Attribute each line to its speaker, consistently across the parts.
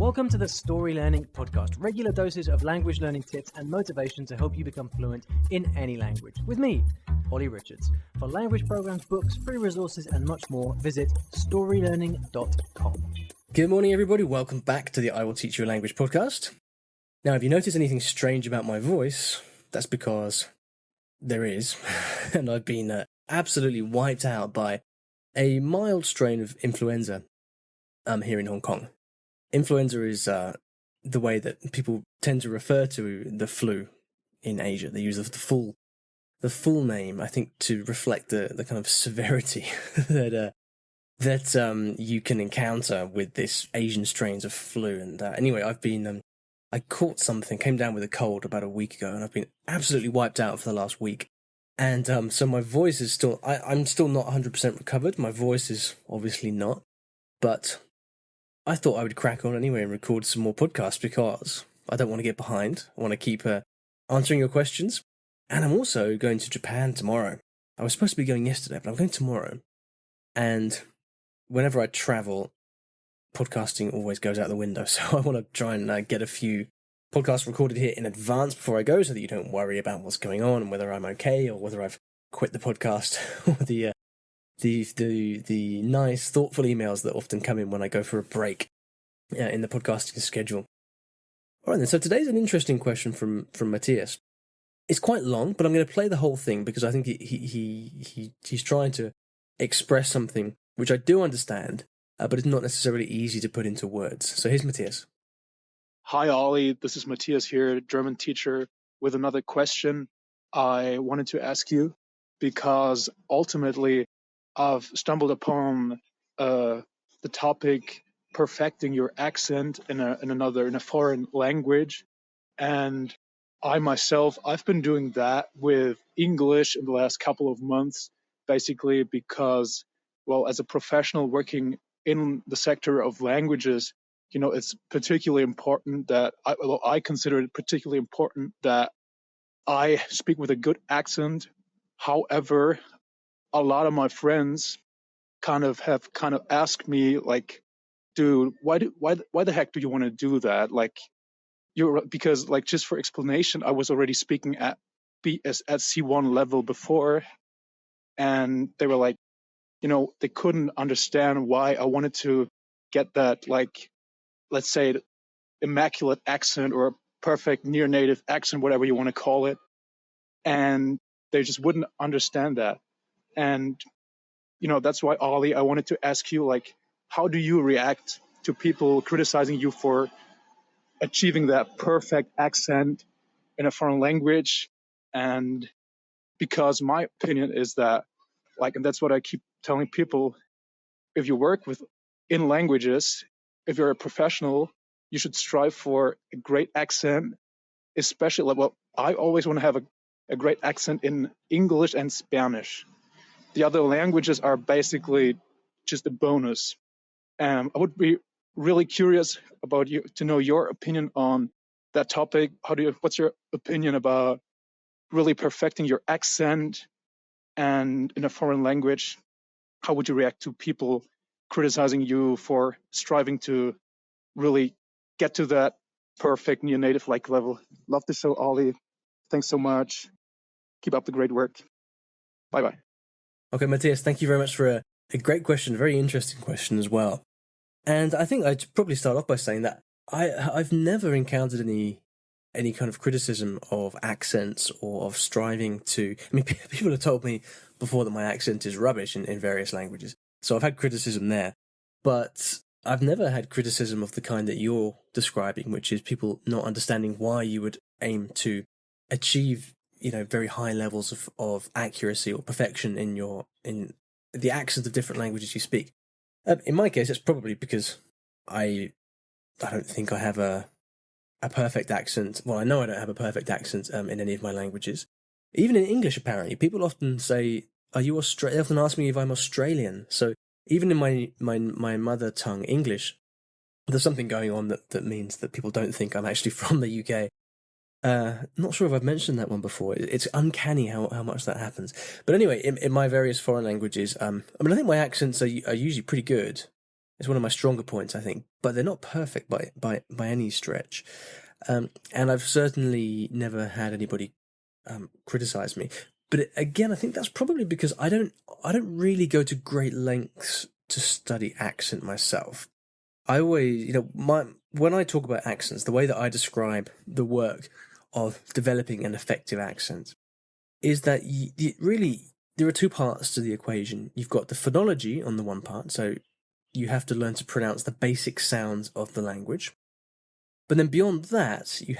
Speaker 1: Welcome to the Story Learning Podcast, regular doses of language learning tips and motivation to help you become fluent in any language. With me, Olly Richards. For language programs, books, free resources, and much more, visit StoryLearning.com.
Speaker 2: Good morning, everybody. Welcome back to the I Will Teach You a Language podcast. Now, if you notice anything strange about my voice, that's because there is, and I've been absolutely wiped out by a mild strain of influenza here in Hong Kong. Influenza is the way that people tend to refer to the flu in Asia. They use the full name, I think, to reflect the kind of severity that you can encounter with this Asian strains of flu. And anyway, I caught something, came down with a cold about a week ago, and I've been absolutely wiped out for the last week. And so my voice is still, I'm still not 100% recovered. My voice is obviously not, but I thought I would crack on anyway and record some more podcasts because I don't want to get behind. I want to keep answering your questions. And I'm also going to Japan tomorrow. I was supposed to be going yesterday, but I'm going tomorrow. And whenever I travel, podcasting always goes out the window. So I want to try and get a few podcasts recorded here in advance before I go so that you don't worry about what's going on and whether I'm okay or whether I've quit the podcast or the nice, thoughtful emails that often come in when I go for a break in the podcasting schedule. All right, then. So today's an interesting question from Matthias. It's quite long, but I'm going to play the whole thing because I think he's trying to express something which I do understand, but it's not necessarily easy to put into words. So here's Matthias.
Speaker 3: Hi, Olly. This is Matthias here, German teacher, with another question I wanted to ask you because ultimately I've stumbled upon the topic perfecting your accent in a foreign language, and I've been doing that with English in the last couple of months, basically because, well, as a professional working in the sector of languages, it's particularly important that I consider it particularly important that I speak with a good accent. However, a lot of my friends have asked me, like, dude, why the heck do you want to do that? Like, because just for explanation, I was already speaking at C1 level before, and they were like, they couldn't understand why I wanted to get that, like, let's say, immaculate accent or a perfect near native accent, whatever you want to call it, and they just wouldn't understand that. And that's why, Olly, I wanted to ask you, like, how do you react to people criticizing you for achieving that perfect accent in a foreign language? And because my opinion is that, like, and that's what I keep telling people, if you work in languages, if you're a professional, you should strive for a great accent, especially, well, I always want to have a great accent in English and Spanish. The other languages are basically just a bonus. I would be really curious to know your opinion on that topic. What's your opinion about really perfecting your accent and in a foreign language? How would you react to people criticizing you for striving to really get to that perfect near native like level? Love the show, Olly. Thanks so much. Keep up the great work. Bye-bye.
Speaker 2: Okay, Matthias, thank you very much for a great question, a very interesting question as well. And I think I'd probably start off by saying that I've never encountered any kind of criticism of accents or of striving to... I mean, people have told me before that my accent is rubbish in various languages. So I've had criticism there. But I've never had criticism of the kind that you're describing, which is people not understanding why you would aim to achieve, very high levels of accuracy or perfection in the accent of different languages you speak. In my case, it's probably because I don't think I have a perfect accent. Well, I know I don't have a perfect accent in any of my languages. Even in English, apparently, people often say, "Are you Australian?" They often ask me if I'm Australian. So even in my mother tongue, English, there's something going on that means that people don't think I'm actually from the UK. Not sure if I've mentioned that one before. It's uncanny how much that happens. But anyway, in my various foreign languages, I think my accents are usually pretty good. It's one of my stronger points, I think, but they're not perfect by any stretch. And I've certainly never had anybody criticize me. But again, I think that's probably because I don't really go to great lengths to study accent myself. I always, when I talk about accents, the way that I describe the work of developing an effective accent is that really there are two parts to the equation. You've got the phonology on the one part, so you have to learn to pronounce the basic sounds of the language. But then beyond that, you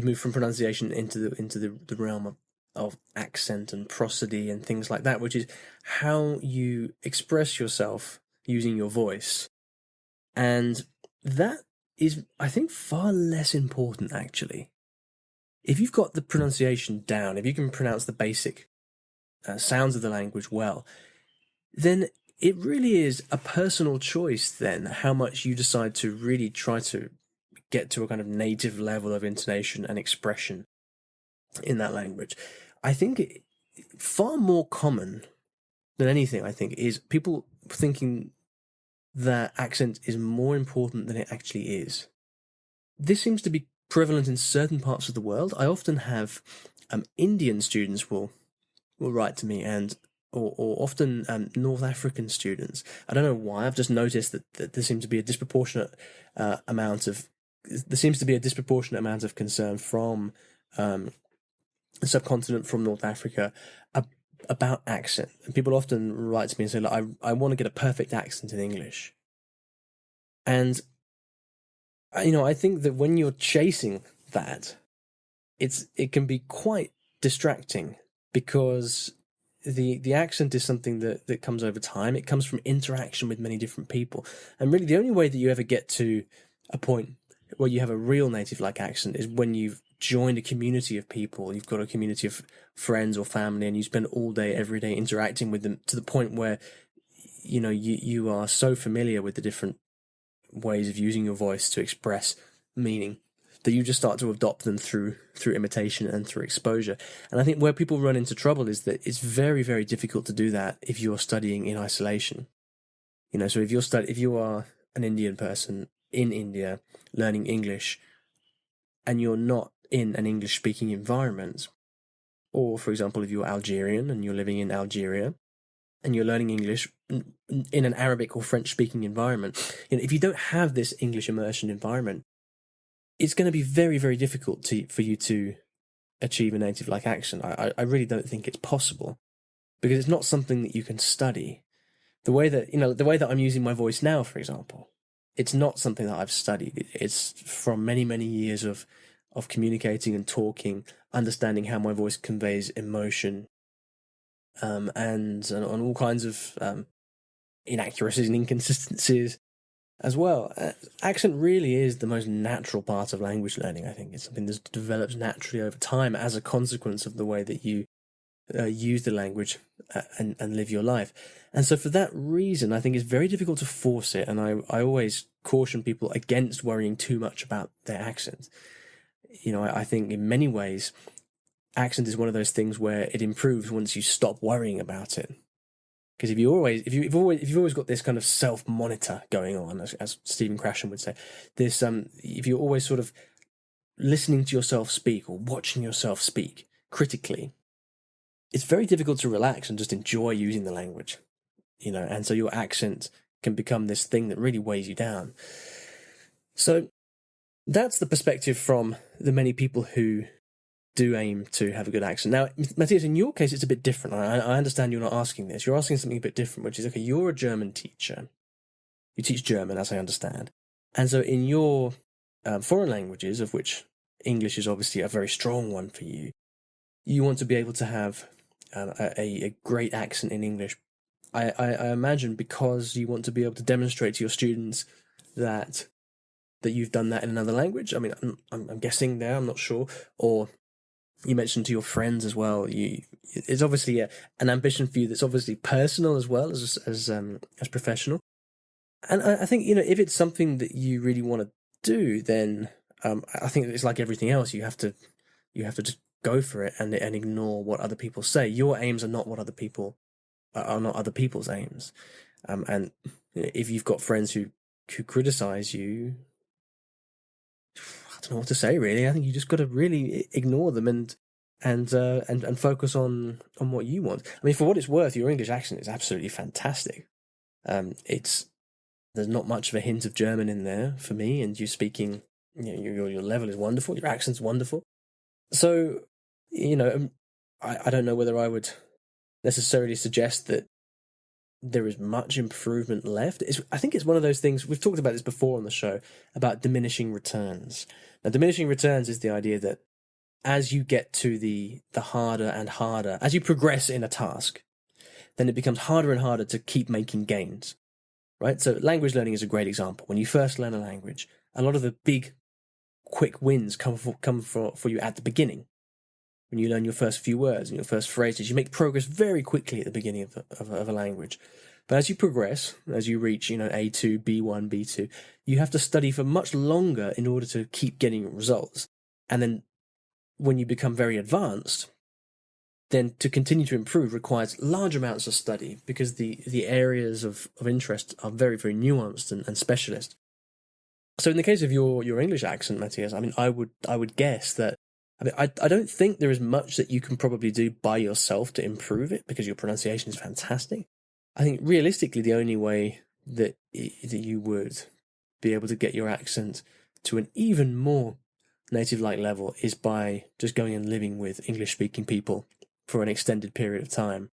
Speaker 2: move from pronunciation into the realm of accent and prosody and things like that, which is how you express yourself using your voice. And that is, I think, far less important, actually. If you've got the pronunciation down, if you can pronounce the basic sounds of the language well, then it really is a personal choice then how much you decide to really try to get to a kind of native level of intonation and expression in that language. I think far more common than anything, I think, is people thinking that accent is more important than it actually is. This seems to be prevalent in certain parts of the world. I often have Indian students will write to me, or often North African students. I don't know why. I've just noticed that there seems to be a disproportionate amount of concern from the subcontinent, from North Africa, about accent. And people often write to me and say, "Look, I want to get a perfect accent in English." And I think that when you're chasing that, it can be quite distracting, because the accent is something that comes over time. It comes from interaction with many different people. And really the only way that you ever get to a point where you have a real native-like accent is when you've joined a community of people. You've got a community of friends or family, and you spend all day, every day interacting with them to the point where, you are so familiar with the different ways of using your voice to express meaning that you just start to adopt them through imitation and through exposure. And I think where people run into trouble is that it's very, very difficult to do that if you're studying in isolation. So if you are an Indian person in India learning English, and you're not in an English-speaking environment, or for example, if you're Algerian and you're living in Algeria and you're learning English in an Arabic or French-speaking environment, if you don't have this English immersion environment, it's going to be very, very difficult for you to achieve a native-like accent. I really don't think it's possible, because it's not something that you can study. The way that I'm using my voice now, for example, it's not something that I've studied. It's from many, many years of communicating and talking, understanding how my voice conveys emotion, and on all kinds of inaccuracies and inconsistencies as well. Accent really is the most natural part of language learning, I think. It's something that develops naturally over time as a consequence of the way that you use the language and live your life. And so for that reason, I think it's very difficult to force it. And I always caution people against worrying too much about their accent. I think in many ways, accent is one of those things where it improves once you stop worrying about it. Because if you've always got this kind of self-monitor going on, as Stephen Krashen would say, if you're always sort of listening to yourself speak or watching yourself speak critically, it's very difficult to relax and just enjoy using the language, and so your accent can become this thing that really weighs you down. So that's the perspective from the many people who do aim to have a good accent. Now, Matthias, in your case, it's a bit different. I understand you're not asking this. You're asking something a bit different, which is, okay, you're a German teacher. You teach German, as I understand. And so in your foreign languages, of which English is obviously a very strong one for you, you want to be able to have a great accent in English. I imagine because you want to be able to demonstrate to your students that you've done that in another language. I mean, I'm guessing there, I'm not sure. Or you mentioned to your friends as well. It's obviously an ambition for you that's obviously personal as well as professional. And I think if it's something that you really want to do, then I think it's like everything else. You have to just go for it and ignore what other people say. Your aims are not other people's aims. And if you've got friends who criticize you, I don't know what to say, really. I think you just got to really ignore them and focus on what you want. I mean, for what it's worth, your English accent is absolutely fantastic. There's not much of a hint of German in there for me, and you speaking, your level is wonderful, your accent's wonderful. So, I don't know whether I would necessarily suggest that there is much improvement left. I think it's one of those things, we've talked about this before on the show, about diminishing returns. Now, diminishing returns is the idea that as you get to the harder and harder, as you progress in a task, then it becomes harder and harder to keep making gains, right? So language learning is a great example. When you first learn a language, a lot of the big, quick wins come for you at the beginning. When you learn your first few words and your first phrases, you make progress very quickly at the beginning of a language. But as you progress, as you reach, A2, B1, B2, you have to study for much longer in order to keep getting results. And then when you become very advanced, then to continue to improve requires large amounts of study because the areas of interest are very, very nuanced and specialist. So in the case of your English accent, Matthias, I mean, I would guess that, I don't think there is much that you can probably do by yourself to improve it because your pronunciation is fantastic. I think realistically, the only way that you would be able to get your accent to an even more native-like level is by just going and living with English-speaking people for an extended period of time.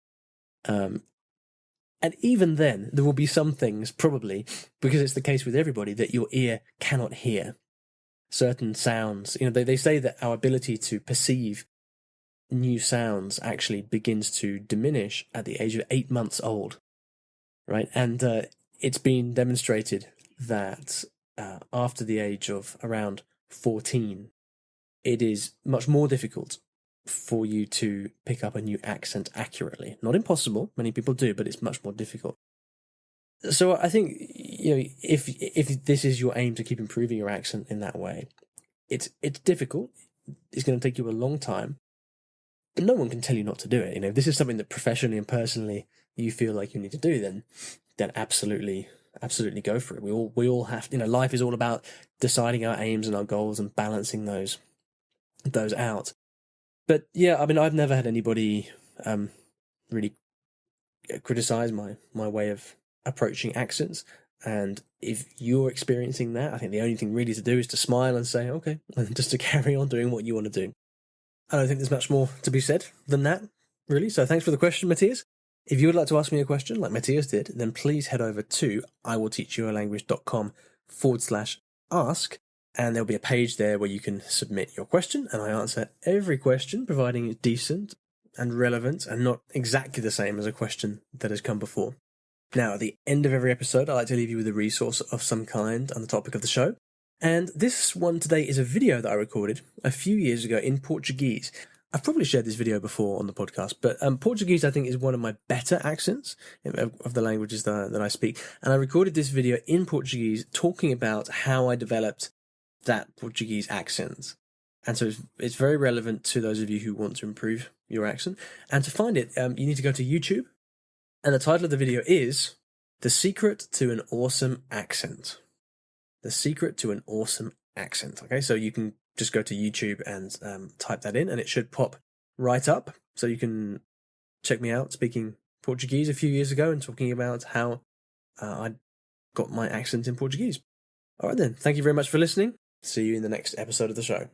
Speaker 2: And even then, there will be some things, probably, because it's the case with everybody, that your ear cannot hear. Certain sounds, they say that our ability to perceive new sounds actually begins to diminish at the age of 8 months old, right? And it's been demonstrated that after the age of around 14, it is much more difficult for you to pick up a new accent accurately. Not impossible, many people do, but it's much more difficult. So I think, if this is your aim to keep improving your accent in that way, it's difficult. It's going to take you a long time, but no one can tell you not to do it. If this is something that professionally and personally you feel like you need to do, then absolutely go for it. We all have, life is all about deciding our aims and our goals and balancing those out. But yeah, I mean, I've never had anybody really criticize my way of approaching accents, and if you're experiencing that, I think the only thing really to do is to smile and say okay, and just to carry on doing what you want to do. I don't think there's much more to be said than that, really. So thanks for the question, Matthias. If you would like to ask me a question like Matthias did, then please head over to iwillteachyoualanguage.com/ask, and there'll be a page there where you can submit your question, and I answer every question, providing it's decent and relevant and not exactly the same as a question that has come before. Now, at the end of every episode, I like to leave you with a resource of some kind on the topic of the show. And this one today is a video that I recorded a few years ago in Portuguese. I've probably shared this video before on the podcast, but Portuguese, I think, is one of my better accents of the languages that I speak. And I recorded this video in Portuguese talking about how I developed that Portuguese accent. And so it's very relevant to those of you who want to improve your accent. And to find it, you need to go to YouTube. And the title of the video is The Secret to an Awesome Accent. The Secret to an Awesome Accent. Okay, so you can just go to YouTube and type that in, and it should pop right up. So you can check me out speaking Portuguese a few years ago and talking about how I got my accent in Portuguese. All right then, thank you very much for listening. See you in the next episode of the show.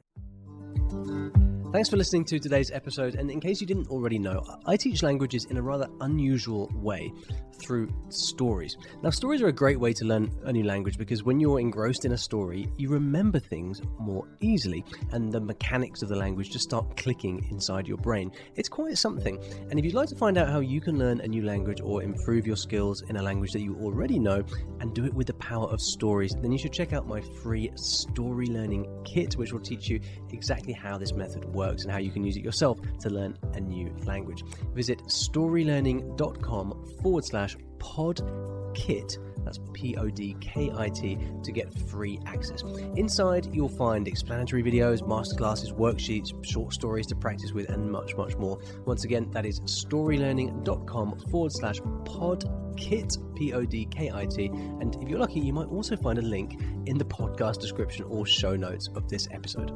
Speaker 1: Thanks for listening to today's episode, and in case you didn't already know, I teach languages in a rather unusual way through stories. Now, stories are a great way to learn a new language because when you're engrossed in a story, you remember things more easily, and the mechanics of the language just start clicking inside your brain. It's quite something, and if you'd like to find out how you can learn a new language or improve your skills in a language that you already know and do it with the power of stories, then you should check out my free Story Learning Kit, which will teach you exactly how this method works and how you can use it yourself to learn a new language. Visit storylearning.com/podkit That's PODKIT to get free access. Inside, you'll find explanatory videos, masterclasses, worksheets, short stories to practice with, and much, much more. Once again, that is storylearning.com/podkit, PODKIT. And if you're lucky, you might also find a link in the podcast description or show notes of this episode.